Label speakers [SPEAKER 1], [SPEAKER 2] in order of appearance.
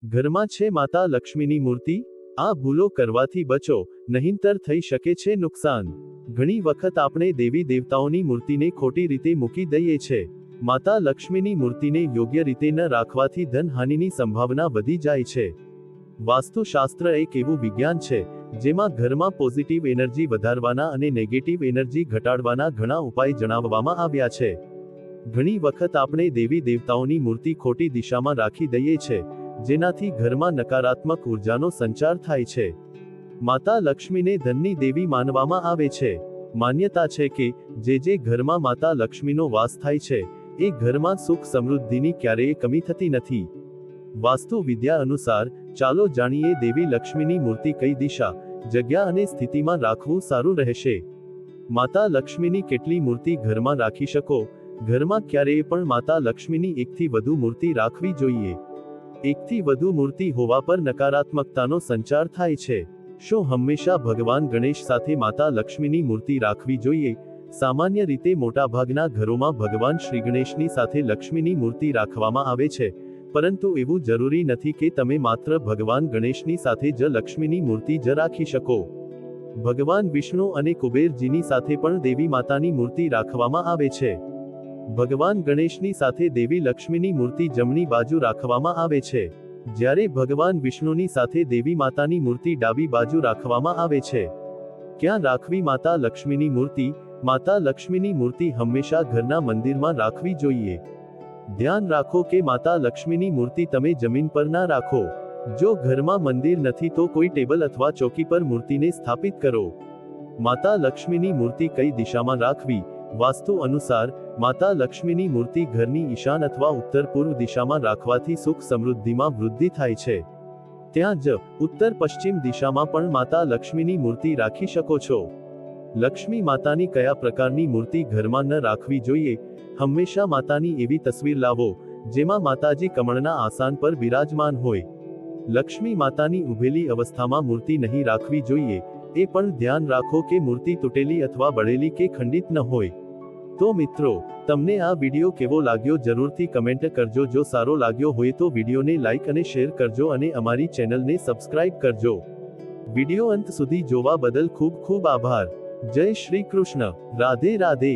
[SPEAKER 1] ઘરમાં છે માતા લક્ષ્મીની મૂર્તિ? આ ભૂલો કરવાથી બચો, નહીંતર થઈ શકે છે નુકસાન. ઘણી વખત આપણે દેવી દેવતાઓની મૂર્તિને ખોટી રીતે મૂકી દઈએ છે. માતા લક્ષ્મીની મૂર્તિને યોગ્ય રીતે ન રાખવાથી ધનહાનિની સંભાવના વધી જાય છે. વાસ્તુશાસ્ત્ર એક એવું વિજ્ઞાન છે જેમાં ઘરમાં પોઝિટિવ એનર્જી વધારવાના અને નેગેટિવ એનર્જી ઘટાડવાના ઘણા ઉપાય જણાવવામાં આવ્યા છે. ઘણી વખત આપણે દેવી દેવતાઓની મૂર્તિ ખોટી દિશામાં રાખી દઈએ છે, જેનાથી ઘરમાં નકારાત્મક ઉર્જાનો સંચાર થાય છે. માતા લક્ષ્મીને ધનની દેવી માનવામાં આવે છે. માન્યતા છે કે જે ઘરમાં માતા લક્ષ્મીનો વાસ થાય છે, એ ઘરમાં સુખ સમૃદ્ધિની ક્યારેય કમી થતી નથી. વાસ્તુ વિદ્યા અનુસાર, ચાલો જાણીએ દેવી લક્ષ્મીની મૂર્તિ કઈ દિશા, જગ્યા અને સ્થિતિમાં રાખવું સારું રહેશે. માતા લક્ષ્મીની કેટલી મૂર્તિ ઘરમાં રાખી શકો? ઘરમાં ક્યારેય પણ માતા લક્ષ્મીની એકથી વધુ મૂર્તિ રાખવી જોઈએ. એકથી વધુ મૂર્તિ હોવા પર નકારાત્મકતાનો સંચાર થાય છે. શું હંમેશા ભગવાન ગણેશ સાથે માતા લક્ષ્મીની મૂર્તિ રાખવી જોઈએ? સામાન્ય રીતે મોટાભાગના ઘરોમાં ભગવાન શ્રી ગણેશની સાથે લક્ષ્મીની મૂર્તિ રાખવામાં આવે છે, પરંતુ એવું જરૂરી નથી કે તમે માત્ર ભગવાન ગણેશની સાથે જ લક્ષ્મીની મૂર્તિ જ રાખી શકો. ભગવાન વિષ્ણુ અને કુબેરજીની સાથે પણ દેવી માતાની મૂર્તિ રાખવામાં આવે છે. ભગવાન ગણેશની સાથે દેવી લક્ષ્મીની મૂર્તિ જમણી બાજુ રાખવામાં આવે છે, જ્યારે ભગવાન વિષ્ણુની સાથે દેવી માતાની મૂર્તિ ડાબી બાજુ રાખવામાં આવે છે. ક્યાં રાખવી માતા લક્ષ્મીની મૂર્તિ? માતા લક્ષ્મીની મૂર્તિ હંમેશા ઘરના મંદિરમાં રાખવી જોઈએ. ધ્યાન રાખો કે માતા લક્ષ્મીની મૂર્તિ તમે જમીન પર ના રાખો. જો ઘરમાં મંદિર નથી તો કોઈ ટેબલ અથવા ચોકી પર મૂર્તિને સ્થાપિત કરો. માતા લક્ષ્મીની મૂર્તિ કઈ દિશામાં રાખવી? વાસ્તુ અનુસાર, માતા લક્ષ્મીની મૂર્તિ ઘરની ઈશાન અથવા ઉત્તર પૂર્વ દિશામાં રાખવાથી સુખ સમૃદ્ધિમાં વૃદ્ધિ થાય છે. ત્યાં જ ઉત્તર પશ્ચિમ દિશામાં પણ માતા લક્ષ્મીની મૂર્તિ રાખી શકો છો. લક્ષ્મી માતાની કયા પ્રકારની મૂર્તિ ઘરમાં ન રાખવી જોઈએ? હંમેશા માતાની એવી તસવીર લાવો જેમાં માતાજી કમળના આસન પર બિરાજમાન હોય. લક્ષ્મી માતાની ઊભેલી અવસ્થામાં મૂર્તિ નહીં રાખવી જોઈએ. એ પણ ધ્યાન રાખો કે મૂર્તિ તૂટેલી અથવા બળેલી કે ખંડિત ન હોય. તો મિત્રો, તમને આ વિડિયો કેવો લાગ્યો જરૂરથી કમેન્ટ કરજો. જો સારો લાગ્યો હોય તો વિડિયોને લાઈક અને શેર કરજો અને અમારી ચેનલને સબસ્ક્રાઇબ કરજો. વિડિયો અંત સુધી જોવા બદલ ખૂબ ખૂબ આભાર. જય શ્રી કૃષ્ણ. રાધે રાધે.